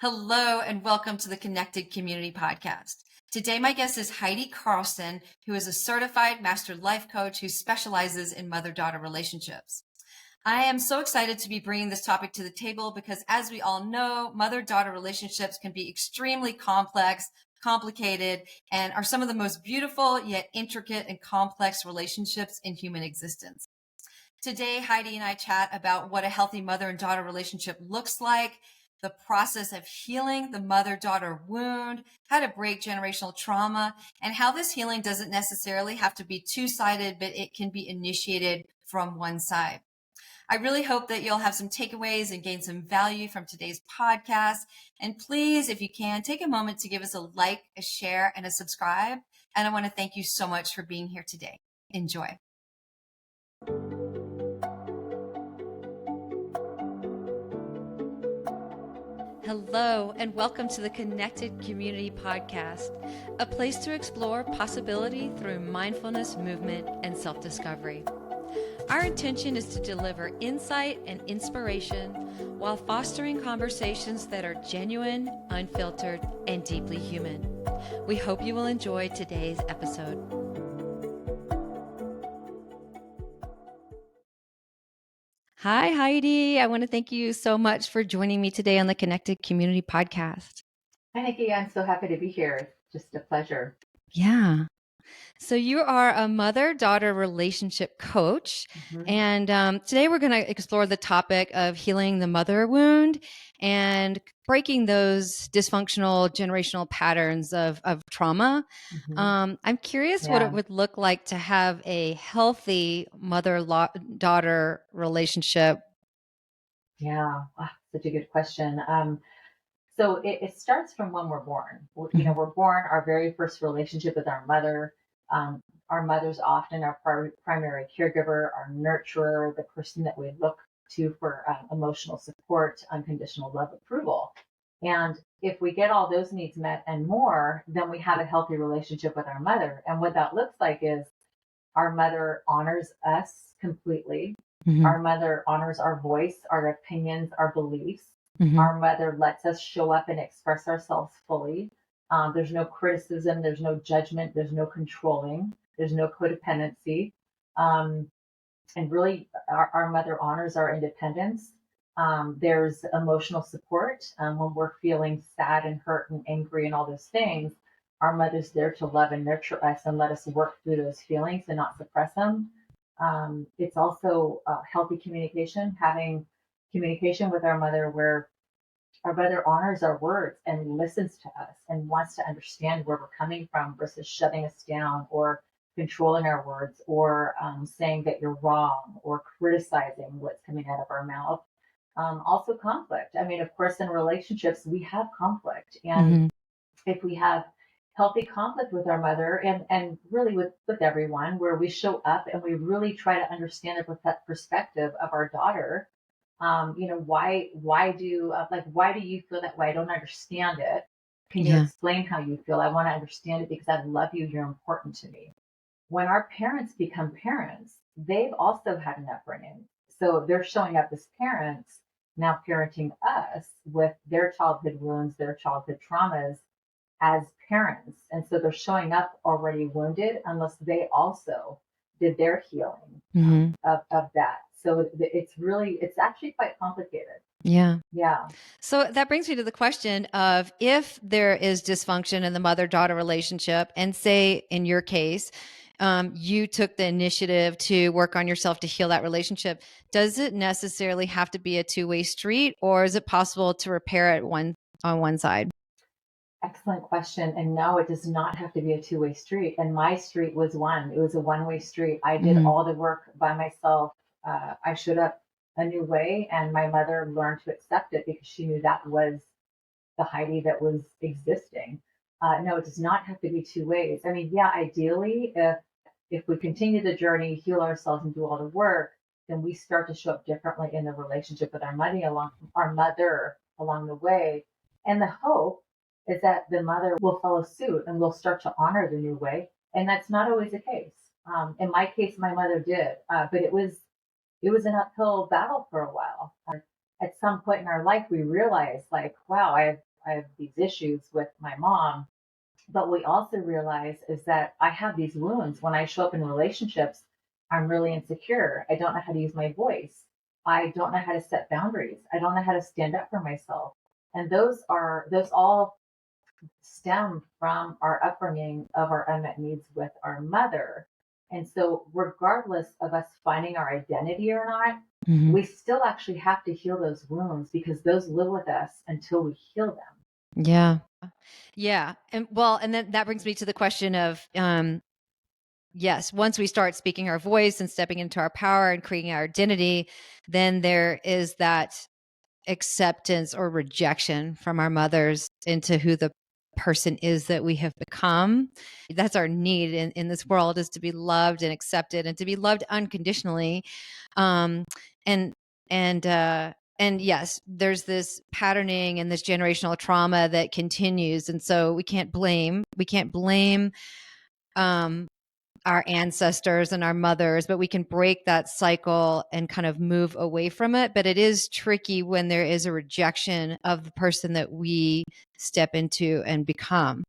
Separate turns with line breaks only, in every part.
Hello, and welcome to the Connected Community Podcast. Today, my guest is Heidi Carlson, who is a certified master life coach who specializes in mother-daughter relationships. I am so excited to be bringing this topic to the table because, as we all know, mother-daughter relationships can be extremely complex, complicated, and are some of the most beautiful yet intricate and complex relationships in human existence. Today, Heidi and I chat about what a healthy mother and daughter relationship looks like, the process of healing the mother-daughter wound, how to break generational trauma, and how this healing doesn't necessarily have to be two-sided, but it can be initiated from one side. I really hope that you'll have some takeaways and gain some value from today's podcast. And please, if you can, take a moment to give us a like, a share, and a subscribe. And I want to thank you so much for being here today. Enjoy. Hello, and welcome to the Connected Community Podcast, a place to explore possibility through mindfulness, movement, and self-discovery. Our intention is to deliver insight and inspiration while fostering conversations that are genuine, unfiltered, and deeply human. We hope you will enjoy today's episode. Hi, Heidi. I want to thank you so much for joining me today on the Connected Community Podcast.
Hi, Nikki. I'm so happy to be here. It's just a pleasure.
Yeah. So you are a mother-daughter relationship coach. And today we're going to explore the topic of healing the mother wound and breaking those dysfunctional generational patterns of trauma. I'm curious what it would look like to have a healthy mother-daughter relationship.
Yeah, such a good question. So it starts from when we're born. We're born, our very first relationship with our mother. Our mother's often our primary caregiver, our nurturer, the person that we look to for emotional support, unconditional love, approval. And if we get all those needs met and more, then we have a healthy relationship with our mother. And what that looks like is our mother honors us completely. Our mother honors our voice, our opinions, our beliefs. Our mother lets us show up and express ourselves fully. There's no criticism, there's no judgment, there's no controlling, there's no codependency. And really, our mother honors our independence. There's emotional support when we're feeling sad and hurt and angry and all those things. Our mother's there to love and nurture us and let us work through those feelings and not suppress them. It's also healthy communication, having communication with our mother where our mother honors our words and listens to us and wants to understand where we're coming from versus shutting us down or controlling our words or saying that you're wrong or criticizing what's coming out of our mouth. Also conflict. I mean, of course, in relationships, we have conflict. And if we have healthy conflict with our mother and really with everyone, where we show up and we really try to understand the perspective of our daughter, why do you feel that way? I don't understand it. Can you explain how you feel? I want to understand it because I love you. You're important to me. When our parents become parents, they've also had an upbringing. So they're showing up as parents, now parenting us with their childhood wounds, their childhood traumas as parents. And so they're showing up already wounded unless they also did their healing of that. So it's actually quite complicated.
Yeah.
Yeah.
So that brings me to the question of if there is dysfunction in the mother-daughter relationship, and say in your case, you took the initiative to work on yourself to heal that relationship, does it necessarily have to be a two-way street, or is it possible to repair it on one side?
Excellent question. And no, it does not have to be a two-way street. And my street was one. It was a one-way street. I did all the work by myself. I showed up a new way, and my mother learned to accept it because she knew that was the Heidi that was existing. No, it does not have to be two ways. I mean, yeah, ideally, if we continue the journey, heal ourselves, and do all the work, then we start to show up differently in the relationship with our mother along the way. And the hope is that the mother will follow suit and will start to honor the new way. And that's not always the case. In my case, my mother did, but it was an uphill battle for a while. At some point in our life, we realized, like, wow, have these issues with my mom. But we also realize is that I have these wounds when I show up in relationships. I'm really insecure. I don't know how to use my voice. I don't know how to set boundaries. I don't know how to stand up for myself. And those all stem from our upbringing of our unmet needs with our mother. And so, regardless of us finding our identity or not, we still actually have to heal those wounds because those live with us until we heal them.
Yeah. Yeah. And then that brings me to the question of, yes, once we start speaking our voice and stepping into our power and creating our identity, then there is that acceptance or rejection from our mothers into who the person is that we have become. That's our need in this world, is to be loved and accepted and to be loved unconditionally. Um, and, and yes, there's this patterning and this generational trauma that continues. And so we can't blame, um, our ancestors and our mothers, but we can break that cycle and kind of move away from it. But it is tricky when there is a rejection of the person that we step into and become.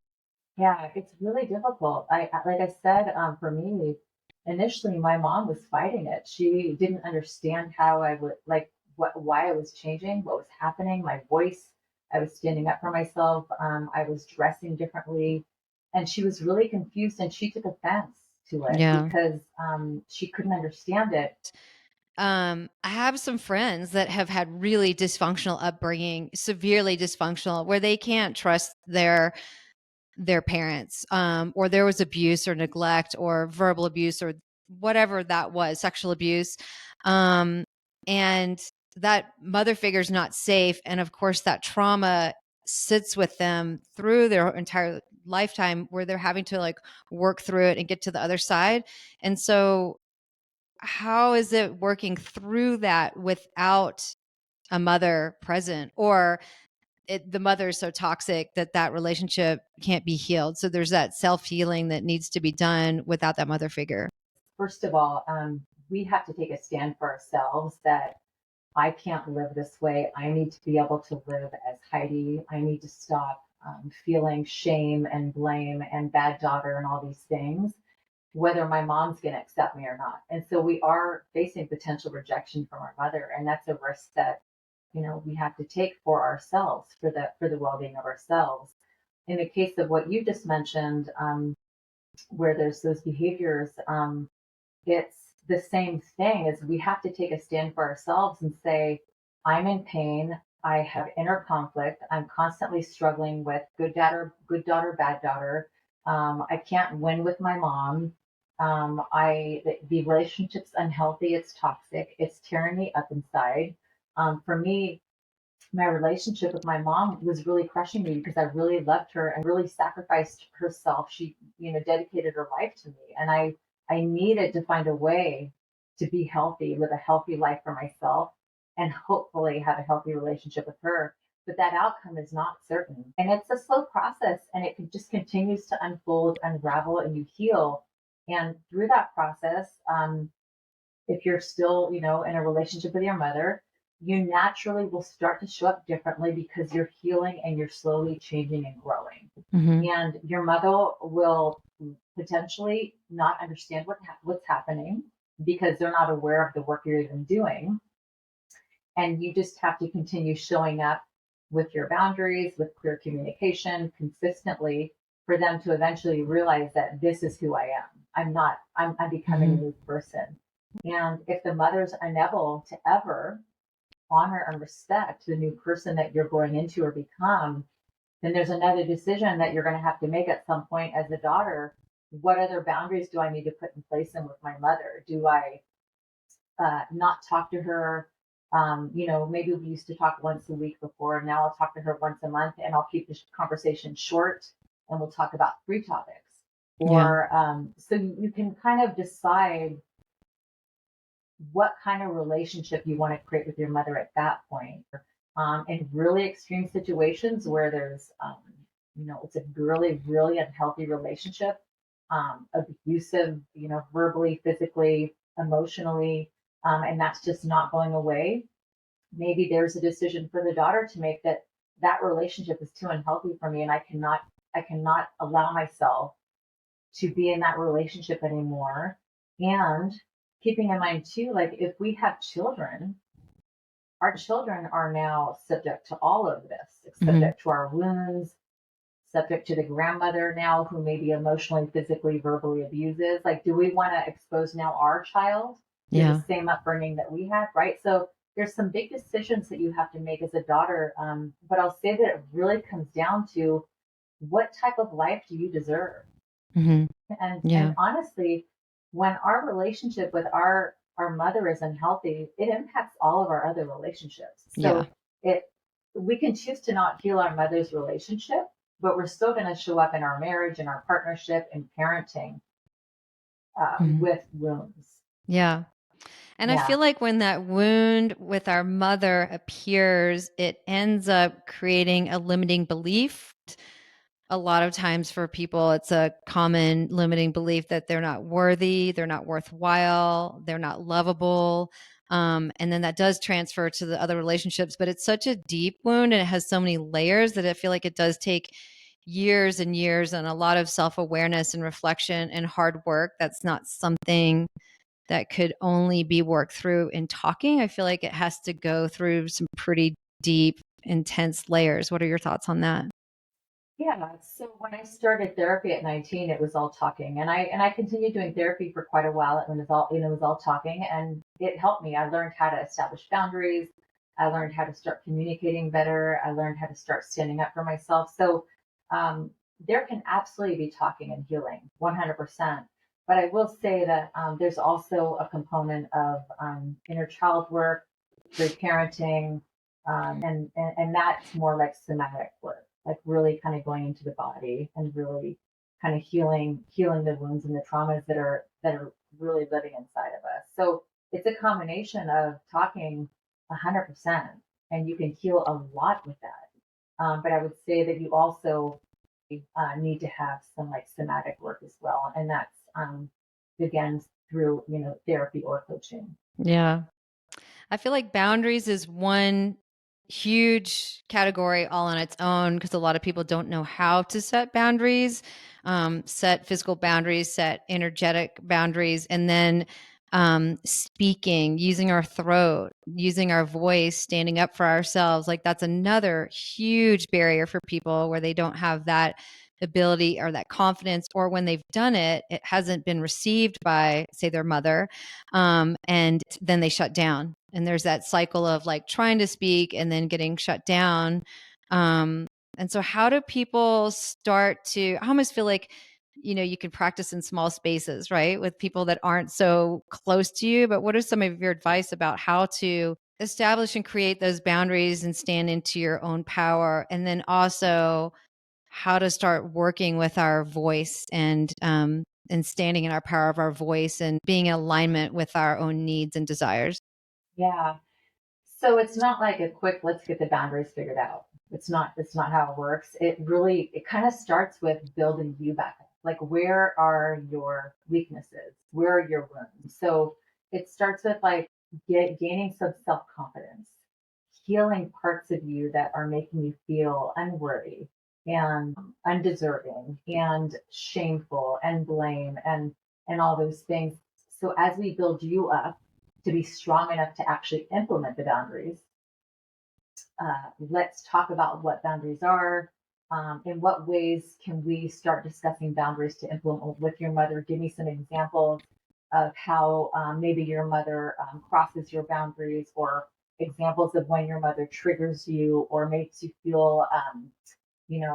Yeah, it's really difficult. Like I said, for me, initially my mom was fighting it. She didn't understand how I would like why I was changing, what was happening, my voice. I was standing up for myself. I was dressing differently, and she was really confused, and she took offense to it
Yeah.
because she couldn't understand it.
I have some friends that have had really dysfunctional upbringing, severely dysfunctional, where they can't trust their parents, or there was abuse or neglect or verbal abuse or whatever that was, sexual abuse. Um, and that mother figure is not safe. And of course, that trauma sits with them through their entire lifetime, where they're having to like work through it and get to the other side. And so, how is it working through that without a mother present? Or the mother is so toxic that that relationship can't be healed. So there's that self healing that needs to be done without that mother figure.
First of all, we have to take a stand for ourselves that I can't live this way. I need to be able to live as Heidi. I need to stop feeling shame and blame and bad daughter and all these things, whether my mom's going to accept me or not. And so we are facing potential rejection from our mother, and that's a risk that we have to take for ourselves, for the well-being of ourselves. In the case of what you just mentioned, where there's those behaviors, it's the same thing as we have to take a stand for ourselves and say, I'm in pain. I have inner conflict. I'm constantly struggling with good daughter, bad daughter. I can't win with my mom. The relationship's unhealthy. It's toxic. It's tearing me up inside. For me, my relationship with my mom was really crushing me because I really loved her and really sacrificed herself. She, dedicated her life to me. And I needed to find a way to be healthy, live a healthy life for myself, and hopefully have a healthy relationship with her. But that outcome is not certain. And it's a slow process and just continues to unfold, unravel, and you heal. And through that process, if you're still, in a relationship with your mother, you naturally will start to show up differently because you're healing and you're slowly changing and growing.
Mm-hmm.
And your mother will potentially not understand what's happening because they're not aware of the work you're even doing. And you just have to continue showing up with your boundaries, with clear communication consistently for them to eventually realize that this is who I am. I'm becoming a new person. And if the mother's unable to ever honor and respect the new person that you're going into or become, then there's another decision that you're going to have to make at some point as a daughter. What other boundaries do I need to put in place in with my mother? Do I not talk to her? Maybe we used to talk once a week before, and now I'll talk to her once a month, and I'll keep the conversation short, and we'll talk about 3 topics. Or so you can kind of decide what kind of relationship you want to create with your mother at that point. In really extreme situations where there's, it's a really, really unhealthy relationship, abusive, verbally, physically, emotionally, and that's just not going away. Maybe there's a decision for the daughter to make that that relationship is too unhealthy for me, and I cannot allow myself to be in that relationship anymore. And keeping in mind too, like if we have children, our children are now subject to all of this,
Mm-hmm.
subject to our wounds, subject to the grandmother now who maybe emotionally, physically, verbally abuses. Like, do we want to expose now our child to the
Yeah.
same upbringing that we had, right? So there's some big decisions that you have to make as a daughter. But I'll say that it really comes down to what type of life do you deserve?
Mm-hmm.
And
Yeah.
honestly, when our relationship with our mother is unhealthy, it impacts all of our other relationships.
Yeah.
So it we can choose to not heal our mother's relationship, but we're still going to show up in our marriage and our partnership and parenting
Mm-hmm.
with wounds.
Yeah. And I
Yeah,
feel like when that wound with our mother appears, it ends up creating a limiting belief. A lot of times for people, it's a common limiting belief that they're not worthy, they're not worthwhile, they're not lovable. And then that does transfer to the other relationships, but it's such a deep wound and it has so many layers that I feel like it does take years and years and a lot of self awareness and reflection and hard work. That's not something that could only be worked through in talking. I feel like it has to go through some pretty deep, intense layers. What are your thoughts on that?
yeah. So when I started therapy at 19, it was all talking, and I continued doing therapy for quite a while. It was all it was all talking, and it helped me. I learned how to establish boundaries. I learned how to start communicating better. I learned how to start standing up for myself. So um, there can absolutely be talking and healing, 100%. But I will say that there's also a component of inner child work, reparenting, and that's more like somatic work, like really kind of going into the body and really kind of healing the wounds and the traumas that are really living inside of us. So it's a combination of talking 100%, and you can heal a lot with that. But I would say that you also need to have some like somatic work as well, and that's again through therapy or coaching.
Yeah. I feel like boundaries is one huge category all on its own because a lot of people don't know how to set boundaries, set physical boundaries, set energetic boundaries, and then speaking, using our throat, using our voice, standing up for ourselves. Like that's another huge barrier for people where they don't have that ability or that confidence, or when they've done it, it hasn't been received by, say, their mother. And then they shut down. And there's that cycle of like trying to speak and then getting shut down. And so, how do people start to? I almost feel like, you can practice in small spaces, right? With people that aren't so close to you. But what are some of your advice about how to establish and create those boundaries and stand into your own power? And then also, how to start working with our voice and standing in our power of our voice and being in alignment with our own needs and desires.
Yeah. So it's not like a quick let's get the boundaries figured out. It's not how it works. It kind of starts with building you back up. Like where are your weaknesses? Where are your wounds? So it starts with like gaining some self-confidence, healing parts of you that are making you feel unworthy and undeserving and shameful and blame and all those things. So as we build you up to be strong enough to actually implement the boundaries, let's talk about what boundaries are. In what ways can we start discussing boundaries to implement with your mother? Give me some examples of how maybe your mother crosses your boundaries, or examples of when your mother triggers you or makes you feel,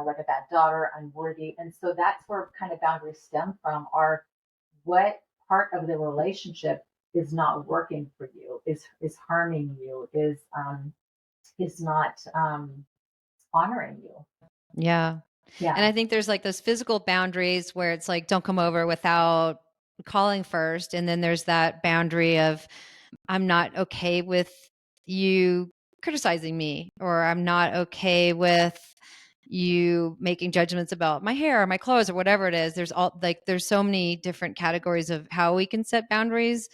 like a bad daughter, unworthy. And so that's where kind of boundaries stem from, are what part of the relationship is not working for you, is harming you, is not honoring you.
Yeah. And
Yeah,
I think there's like those physical boundaries where it's like, don't come over without calling first. And then there's that boundary of, I'm not okay with you criticizing me, or I'm not okay with you making judgments about my hair or my clothes or whatever it is. There's so many different categories of how we can set boundaries,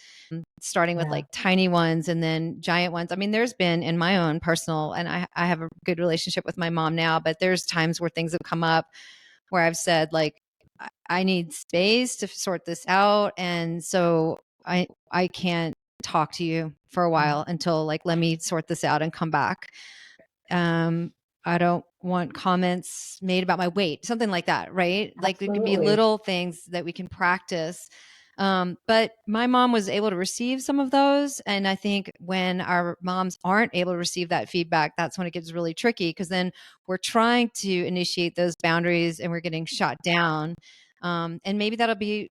starting with
Yeah.
like tiny ones and then giant ones. I mean, there's been in my own personal, and I have a good relationship with my mom now, but there's times where things have come up where I've said like, I need space to sort this out. And so I can't talk to you for a while until like, let me sort this out and come back. Um, I don't want comments made about my weight, something like that, right? Like there can be
Absolutely.
little things that we can practice. But my mom was able to receive some of those. And I think when our moms aren't able to receive that feedback, that's when it gets really tricky, because then we're trying to initiate those boundaries and we're getting shot down. And maybe that'll be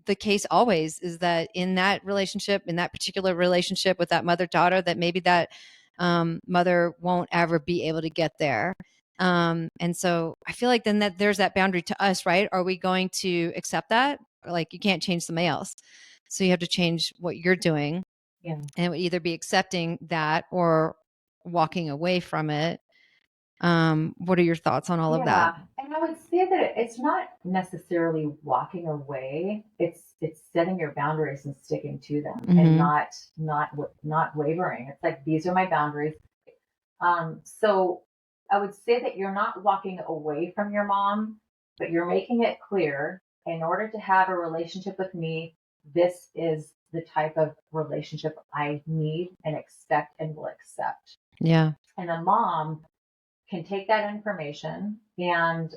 the case always, is that in that relationship, in that particular relationship with that mother-daughter, that maybe that mother won't ever be able to get there. And so I feel like then that there's that boundary to us, right? Are we going to accept that? Or like, you can't change somebody else. So you have to change what you're doing.
Yeah.
And it would either be accepting that or walking away from it. What are your thoughts on all of that?
Yeah, and I would say that it's not necessarily walking away. It's setting your boundaries and sticking to them, and
Mm-hmm.
not wavering. It's like, these are my boundaries. So I would say that you're not walking away from your mom, but you're making it clear, in order to have a relationship with me, this is the type of relationship I need and expect and will accept.
Yeah.
And a mom can take that information and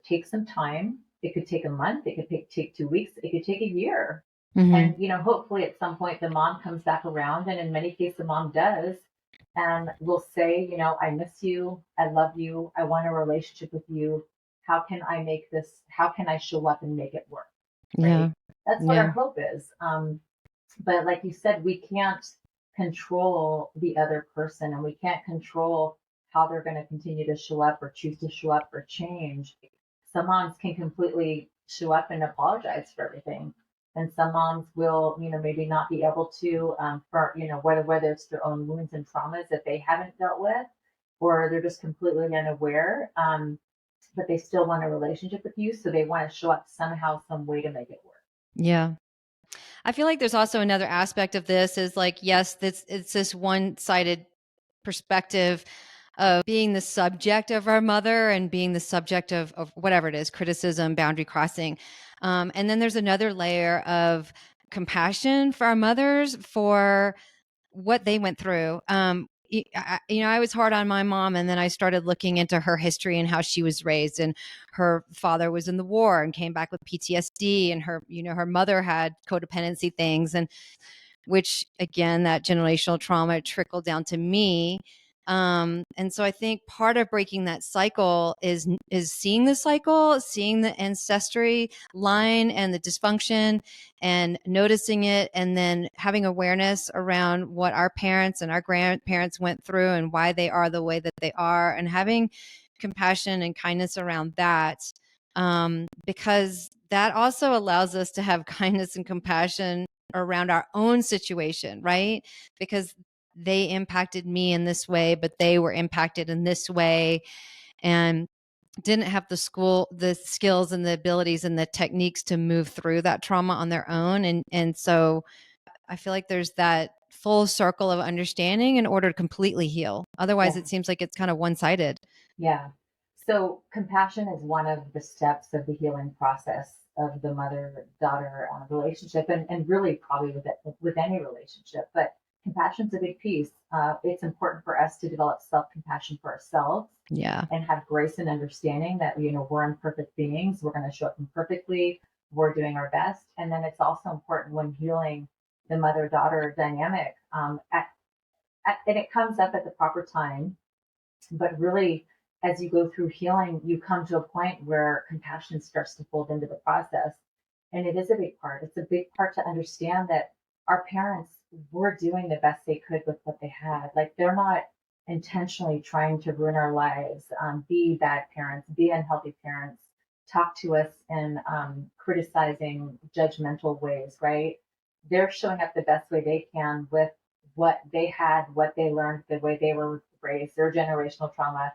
take some time. It could take a month, it could take 2 weeks, it could take a year.
Mm-hmm.
And, hopefully at some point the mom comes back around, and in many cases the mom does, and will say, I miss you, I love you, I want a relationship with you. How can I show up and make it work?
Yeah.
Right? That's what our
Yeah.
hope is. But like you said, we can't control the other person, and we can't control how they're going to continue to show up or choose to show up or change. Some moms can completely show up and apologize for everything. And some moms will, maybe not be able to, for, whether it's their own wounds and traumas that they haven't dealt with, or they're just completely unaware, but they still want a relationship with you. So they want to show up somehow, some way to make it work.
Yeah. I feel like there's also another aspect of this is like, yes, it's this one-sided perspective of being the subject of our mother and being the subject of whatever it is, criticism, boundary crossing. And then there's another layer of compassion for our mothers for what they went through. I was hard on my mom, and then I started looking into her history and how she was raised. And her father was in the war and came back with PTSD, and her mother had codependency things, and which again, that generational trauma trickled down to me. And so I think part of breaking that cycle is seeing the cycle, seeing the ancestry line and the dysfunction, and noticing it, and then having awareness around what our parents and our grandparents went through and why they are the way that they are, and having compassion and kindness around that. Because that also allows us to have kindness and compassion around our own situation, right? Because they impacted me in this way, but they were impacted in this way, and didn't have the skills and the abilities and the techniques to move through that trauma on their own. And so I feel like there's that full circle of understanding in order to completely heal. Otherwise,
Yeah.
it seems like it's kind of one-sided.
Yeah. So compassion is one of the steps of the healing process of the mother-daughter relationship, and really probably with any relationship. But compassion's a big piece. It's important for us to develop self-compassion for ourselves,
Yeah.
and have grace and understanding that, we're imperfect beings. We're going to show up imperfectly. We're doing our best. And then it's also important when healing the mother-daughter dynamic, and it comes up at the proper time, but really, as you go through healing, you come to a point where compassion starts to fold into the process. And it is a big part. It's a big part to understand that our parents were doing the best they could with what they had. Like, they're not intentionally trying to ruin our lives, be bad parents, be unhealthy parents, talk to us in criticizing, judgmental ways, right? They're showing up the best way they can with what they had, what they learned, the way they were raised, their generational trauma.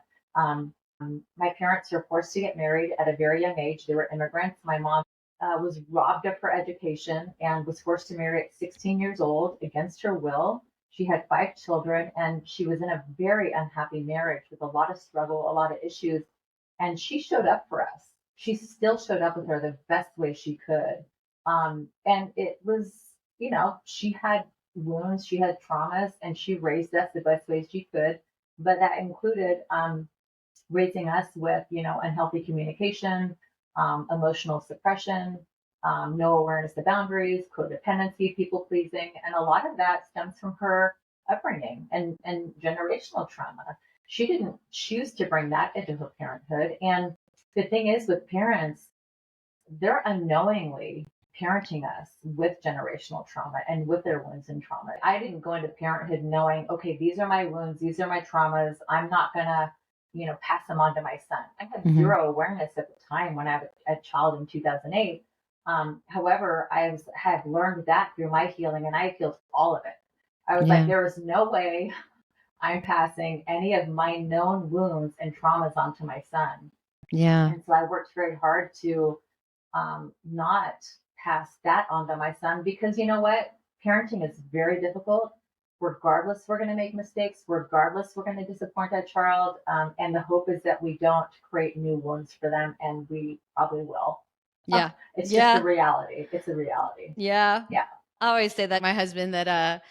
My parents were forced to get married at a very young age. They were immigrants. My mom was robbed of her education and was forced to marry at 16 years old against her will. She had 5 children, and she was in a very unhappy marriage with a lot of struggle, a lot of issues. And she showed up for us. She still showed up with her the best way she could. And it was, she had wounds, she had traumas, and she raised us the best way she could. But that included raising us with, unhealthy communication, emotional suppression, no awareness of boundaries, codependency, people pleasing. And a lot of that stems from her upbringing and generational trauma. She didn't choose to bring that into her parenthood. And the thing is with parents, they're unknowingly parenting us with generational trauma and with their wounds and trauma. I didn't go into parenthood knowing, okay, these are my wounds, these are my traumas. I'm not gonna, pass them on to my son. I had zero awareness at the time when I was a child in 2008. However, had learned that through my healing, and I healed all of it. I was like, there is no way I'm passing any of my known wounds and traumas onto my son.
Yeah.
And so I worked very hard to not pass that on to my son, because you know what? Parenting is very difficult. Regardless, we're going to make mistakes. Regardless, we're going to disappoint that child. And the hope is that we don't create new wounds for them, and we probably will.
Yeah.
It's just a reality. It's a reality.
Yeah.
Yeah.
I always say that to my husband that,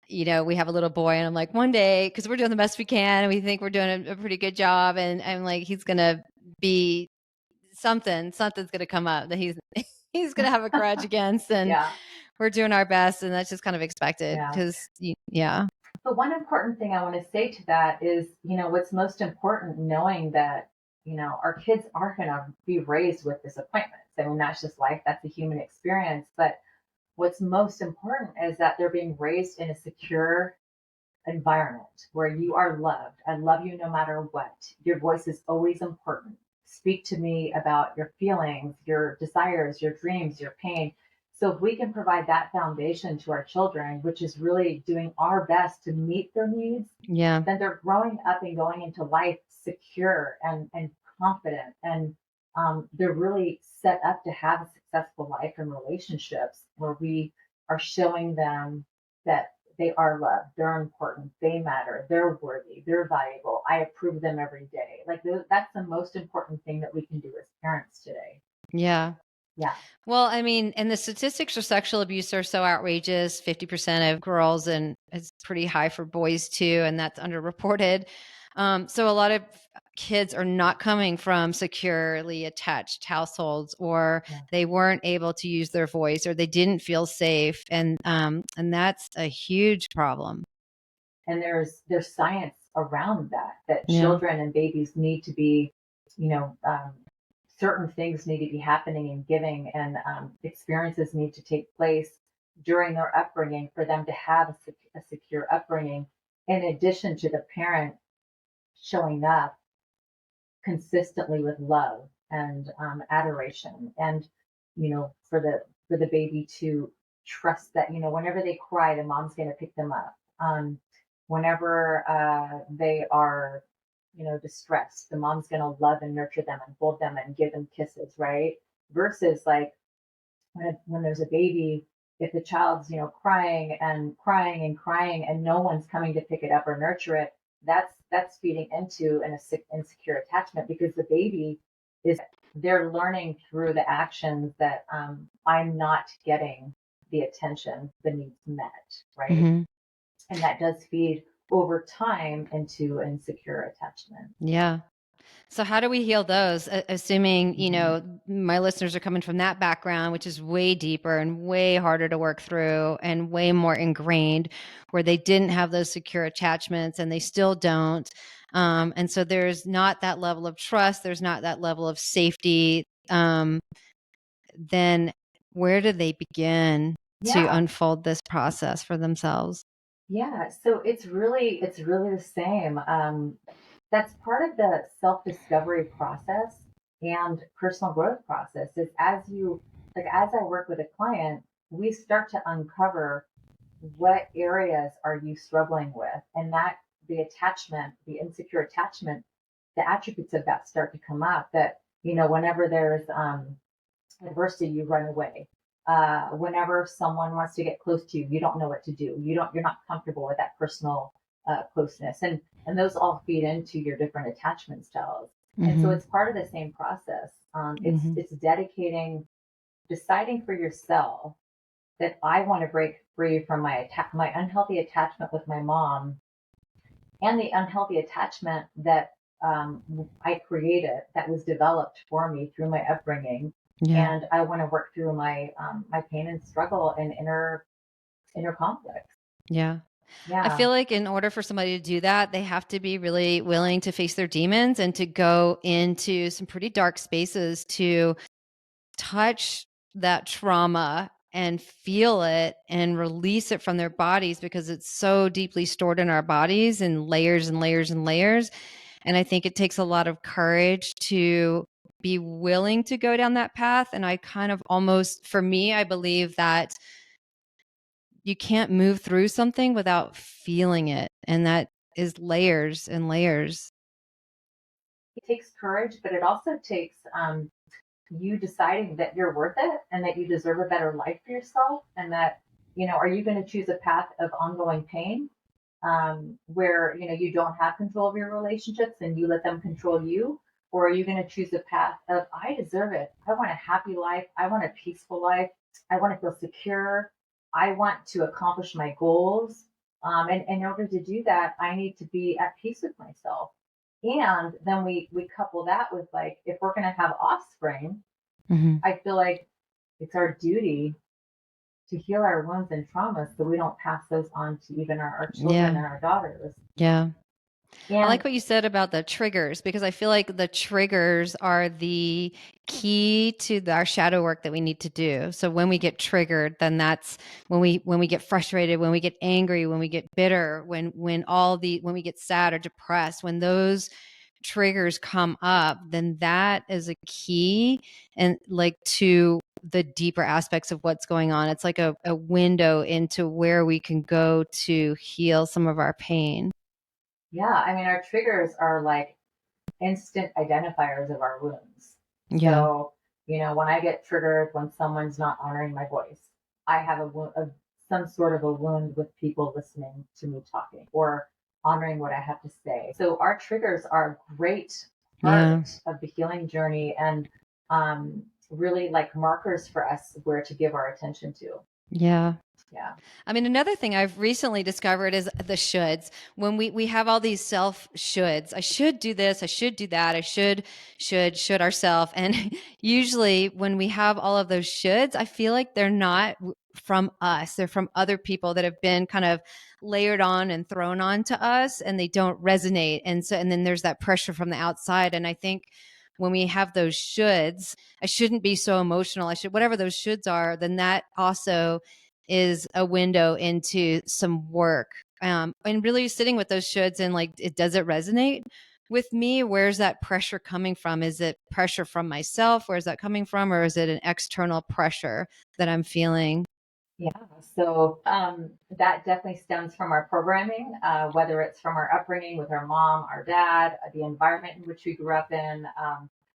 we have a little boy, and I'm like, one day, because we're doing the best we can, and we think we're doing a pretty good job, and I'm like, he's going to be something's going to come up that he's going to have a grudge against, and we're doing our best, and that's just kind of expected because
But one important thing I want to say to that is, what's most important, knowing that, our kids aren't going to be raised with disappointments. I mean, that's just life. That's a human experience. But what's most important is that they're being raised in a secure environment where you are loved. I love you no matter what. Your voice is always important. Speak to me about your feelings, your desires, your dreams, your pain. So if we can provide that foundation to our children, which is really doing our best to meet their needs, then they're growing up and going into life secure and confident. And they're really set up to have a successful life and relationships where we are showing them that they are loved, they're important, they matter, they're worthy, they're valuable. I approve them every day. Like that's the most important thing that we can do as parents today.
Yeah.
Yeah.
Well, I mean, and the statistics for sexual abuse are so outrageous. 50% of girls, and it's pretty high for boys too, and that's underreported. So a lot of kids are not coming from securely attached households, or they weren't able to use their voice, or they didn't feel safe, and that's a huge problem.
And there's science around that children and babies need to be, certain things need to be happening and giving, and experiences need to take place during their upbringing for them to have a secure upbringing, in addition to the parent showing up consistently with love and adoration, and for the baby to trust that whenever they cry, the mom's going to pick them up. Whenever they are distressed, the mom's going to love and nurture them and hold them and give them kisses, right? Versus like when there's a baby, if the child's crying and crying and crying and no one's coming to pick it up or nurture it, that's feeding into an insecure attachment, because the baby they're learning through the actions that I'm not getting the attention, the needs met, right?
Mm-hmm.
And that does feed over time into insecure attachment.
Yeah. So how do we heal those? Assuming, my listeners are coming from that background, which is way deeper and way harder to work through and way more ingrained, where they didn't have those secure attachments and they still don't. And so there's not that level of trust. There's not that level of safety. Then where do they begin to unfold this process for themselves?
Yeah. So it's really the same. That's part of the self-discovery process and personal growth process, is as I work with a client, we start to uncover what areas are you struggling with, and that the insecure attachment the attributes of that start to come up. That, whenever there's adversity, you run away. Whenever someone wants to get close to you, you don't know what to do. You're not comfortable with that personal closeness, and those all feed into your different attachment styles. And so it's part of the same process. It's deciding for yourself that I want to break free from my unhealthy attachment with my mom, and the unhealthy attachment that I created, that was developed for me through my upbringing.
Yeah.
And I want to work through my pain and struggle and inner conflicts.
Yeah. I
Yeah.
feel like in order for somebody to do that, they have to be really willing to face their demons and to go into some pretty dark spaces to touch that trauma and feel it and release it from their bodies, because it's so deeply stored in our bodies in layers and layers and layers. And I think it takes a lot of courage to be willing to go down that path. And I kind of almost, for me, I believe that you can't move through something without feeling it. And that is layers and layers.
It takes courage, but it also takes you deciding that you're worth it and that you deserve a better life for yourself. And that, are you going to choose a path of ongoing pain, where, you don't have control of your relationships and you let them control you? Or are you going to choose a path of, I deserve it. I want a happy life. I want a peaceful life. I want to feel secure. I want to accomplish my goals. And in order to do that, I need to be at peace with myself. And then we couple that with, like, if we're going to have offspring, I feel like it's our duty to heal our wounds and traumas so we don't pass those on to even our children and our daughters.
Yeah. I like
And
what you said about the triggers, because I feel like the triggers are the key to our shadow work that we need to do. So when we get triggered, then that's when we get frustrated, when we get angry, when we get bitter, when we get sad or depressed, when those triggers come up, then that is a key, and like to the deeper aspects of what's going on. It's like a window into where we can go to heal some of our pain.
yeah, I mean, our triggers are like instant identifiers of our wounds.
Yeah.
So, when I get triggered when someone's not honoring my voice, I have some sort of a wound with people listening to me talking or honoring what I have to say. So our triggers are a great part of the healing journey, and really like markers for us where to give our attention to.
Yeah.
Yeah.
I mean, another thing I've recently discovered is the shoulds. When we have all these self shoulds, I should do this, I should do that, I should ourself. And usually when we have all of those shoulds, I feel like they're not from us. They're from other people that have been kind of layered on and thrown on to us, and they don't resonate. And then there's that pressure from the outside. And I think when we have those shoulds, I shouldn't be so emotional. I should, whatever those shoulds are, then that also is a window into some work. And really sitting with those shoulds and like, does it resonate with me? Where's that pressure coming from? Is it pressure from myself? Where's that coming from? Or is it an external pressure that I'm feeling?
Yeah, so that definitely stems from our programming, whether it's from our upbringing with our mom, our dad, the environment in which we grew up in,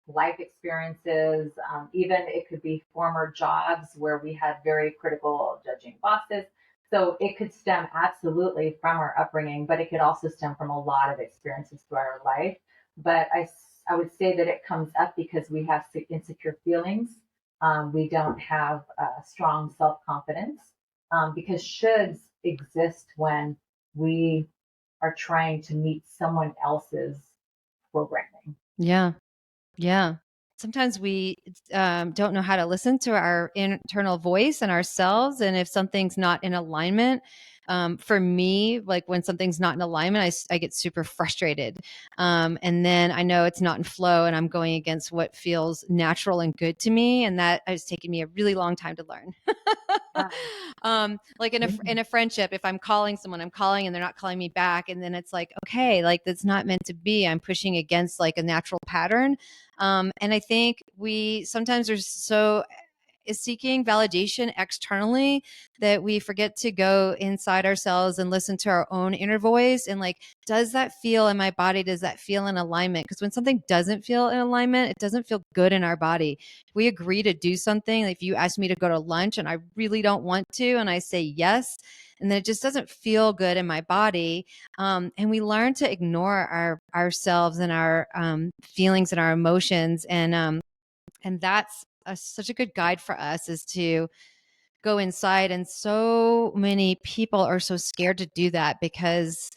life experiences, even it could be former jobs where we had very critical, judging bosses. So it could stem absolutely from our upbringing, but it could also stem from a lot of experiences throughout our life. But I would say that it comes up because we have insecure feelings. We don't have strong self-confidence, because shoulds exist when we are trying to meet someone else's programming.
Yeah. Yeah. Sometimes we don't know how to listen to our internal voice and ourselves. And if something's not in alignment, for me, like when something's not in alignment, I get super frustrated. And then I know it's not in flow and I'm going against what feels natural and good to me. And that has taken me a really long time to learn.
Yeah.
Like in a friendship, if I'm calling someone, I'm calling and they're not calling me back. And then it's like, okay, like that's not meant to be. I'm pushing against like a natural pattern. And I think we sometimes are so is seeking validation externally, that we forget to go inside ourselves and listen to our own inner voice. And like, does that feel in my body? Does that feel in alignment? Because when something doesn't feel in alignment, it doesn't feel good in our body. If we agree to do something, if you ask me to go to lunch and I really don't want to, and I say yes, and then it just doesn't feel good in my body. And we learn to ignore ourselves and our feelings and our emotions. And that's such a good guide for us, is to go inside. And so many people are so scared to do that because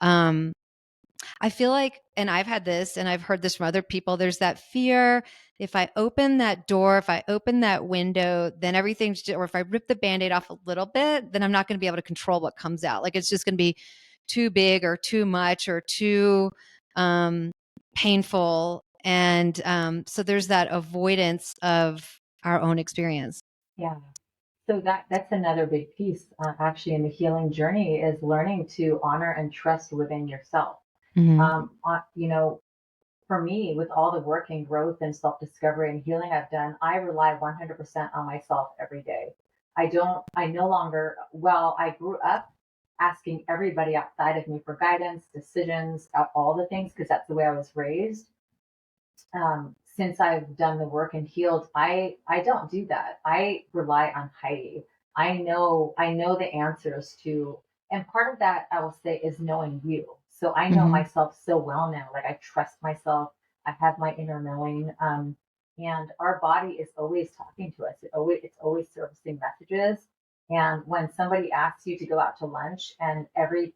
I feel like, and I've had this and I've heard this from other people, there's that fear. If I open that door, if I open that window, then everything's, or if I rip the Band-Aid off a little bit, then I'm not going to be able to control what comes out. Like, it's just going to be too big or too much or too painful. And so there's that avoidance of our own experience.
Yeah. So that's another big piece, actually, in the healing journey, is learning to honor and trust within yourself. You know, for me, with all the work and growth and self-discovery and healing I've done, I rely 100% on myself every day. I no longer, well, I grew up asking everybody outside of me for guidance, decisions, all the things, because that's the way I was raised. Since I've done the work and healed, I don't do that. I rely on Heidi. I know the answers to, and part of that I will say is knowing you. So I know myself so well now. Like, I trust myself. I have my inner knowing. And our body is always talking to us. It's always surfacing messages. And when somebody asks you to go out to lunch and every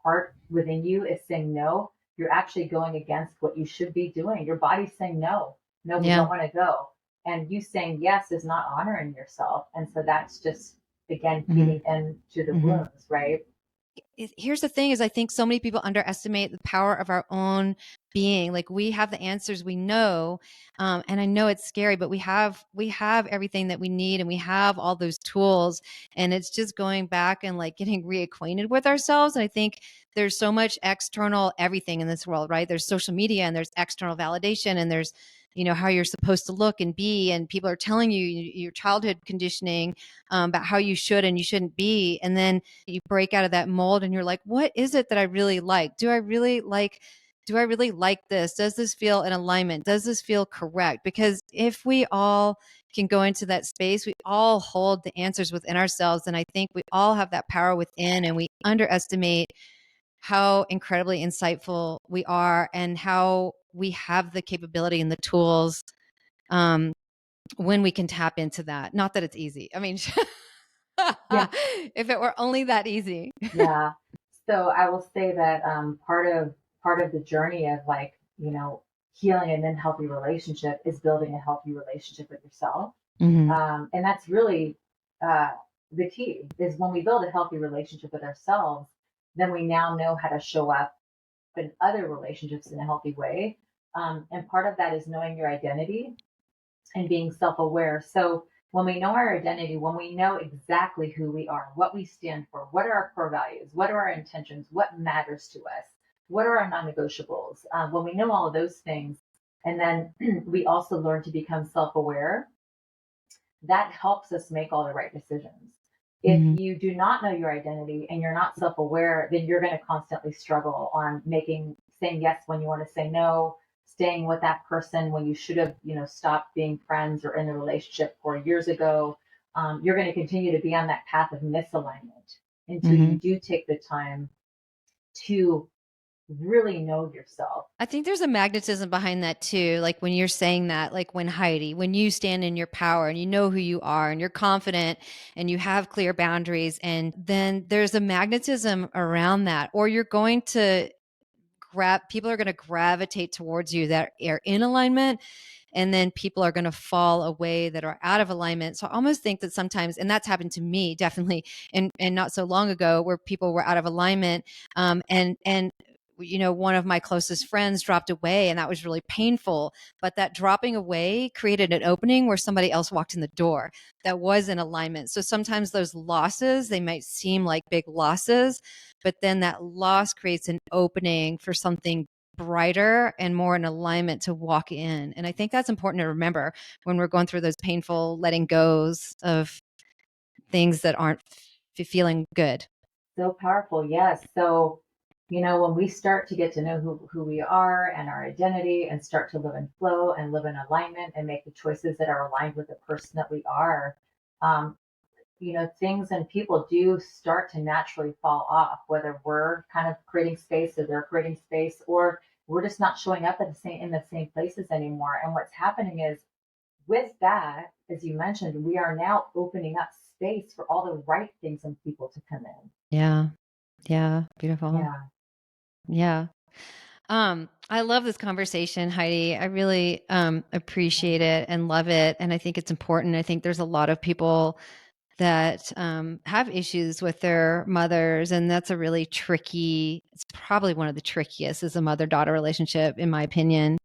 part within you is saying no, you're actually going against what you should be doing. Your body's saying no, we don't want to go. And you saying yes is not honoring yourself. And so that's just, again, feeding into the wounds, right?
Here's the thing, is I think so many people underestimate the power of our own being. Like, we have the answers, we know, and I know it's scary, but we have everything that we need, and we have all those tools, and it's just going back and like getting reacquainted with ourselves. And I think there's so much external everything in this world, right? There's social media, and there's external validation, and there's, you know, how you're supposed to look and be, and people are telling you your childhood conditioning about how you should and you shouldn't be. And then you break out of that mold and you're like, what is it that I really like? Do I really like this? Does this feel in alignment? Does this feel correct? Because if we all can go into that space, we all hold the answers within ourselves. And I think we all have that power within, and we underestimate how incredibly insightful we are and how we have the capability and the tools when we can tap into that. Not that it's easy. I mean,
Yeah.
if it were only that easy.
Yeah. So I will say that part of the journey of, like, healing and then healthy relationship is building a healthy relationship with yourself. And that's really the key, is when we build a healthy relationship with ourselves, then we now know how to show up in other relationships in a healthy way. And part of that is knowing your identity and being self-aware. So when we know our identity, when we know exactly who we are, what we stand for, what are our core values, what are our intentions, what matters to us, what are our non-negotiables, when we know all of those things, and then we also learn to become self-aware, that helps us make all the right decisions. If you do not know your identity and you're not self-aware, then you're going to constantly struggle on saying yes when you want to say no, staying with that person when you should have, stopped being friends or in the relationship 4 years ago. You're going to continue to be on that path of misalignment until you do take the time to really know yourself.
I think there's a magnetism behind that too. Like, when you're saying that, like when you stand in your power and you know who you are and you're confident and you have clear boundaries, and then there's a magnetism around that, or you're going to people are going to gravitate towards you that are in alignment, and then people are going to fall away that are out of alignment. So I almost think that sometimes, and that's happened to me definitely, and not so long ago, where people were out of alignment, and one of my closest friends dropped away, and that was really painful. But that dropping away created an opening where somebody else walked in the door that was in alignment. So sometimes those losses, they might seem like big losses, but then that loss creates an opening for something brighter and more in alignment to walk in. And I think that's important to remember when we're going through those painful letting goes of things that aren't feeling good.
So powerful. Yes. So, when we start to get to know who we are and our identity and start to live in flow and live in alignment and make the choices that are aligned with the person that we are, um, things and people do start to naturally fall off, whether we're kind of creating space or they're creating space, or we're just not showing up in the same places anymore. And what's happening is with that, as you mentioned, we are now opening up space for all the right things and people to come in.
Yeah. Yeah. Beautiful.
Yeah.
Yeah. I love this conversation, Heidi. I really appreciate it and love it. And I think it's important. I think there's a lot of people that have issues with their mothers. And that's a really tricky, it's probably one of the trickiest is a mother-daughter relationship, in my opinion.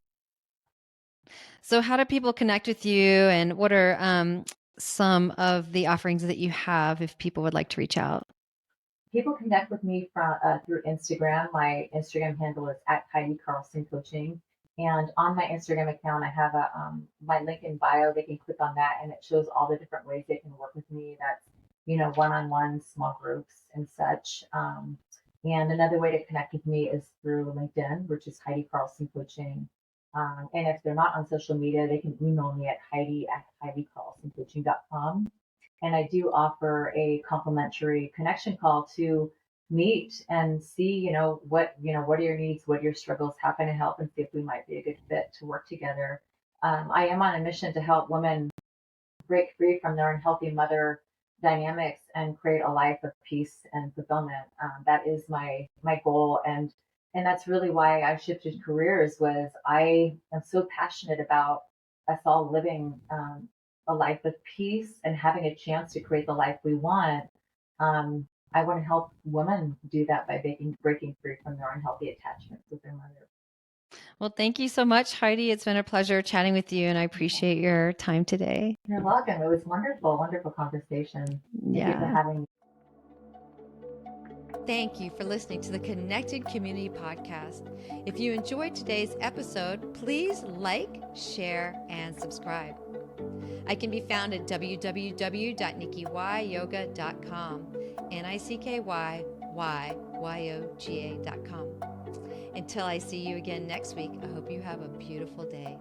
So how do people connect with you, and what are some of the offerings that you have if people would like to reach out?
People connect with me through Instagram. My Instagram handle is at Heidi Carlson Coaching. And on my Instagram account, I have my link in bio. They can click on that, and it shows all the different ways they can work with me. That's one-on-one, small groups, and such. And another way to connect with me is through LinkedIn, which is Heidi Carlson Coaching. And if they're not on social media, they can email me at Heidi@HeidiCarlsonCoaching.com. And I do offer a complimentary connection call to meet and see, what are your needs, what are your struggles, how can I help, and see if we might be a good fit to work together. I am on a mission to help women break free from their unhealthy mother dynamics and create a life of peace and fulfillment. That is my goal, and that's really why I shifted careers. Was I am so passionate about us all living a life of peace and having a chance to create the life we want. I want to help women do that by breaking free from their unhealthy attachments with their mother.
Well, thank you so much, Heidi. It's been a pleasure chatting with you, and I appreciate your time today.
You're welcome. It was wonderful, wonderful conversation. Thank you for
Yeah.
having me.
Thank you for listening to the Connected Community Podcast. If you enjoyed today's episode, please like, share, and subscribe. I can be found at www.nikkiyyoga.com, NICKYYYOGA.com. Until I see you again next week, I hope you have a beautiful day.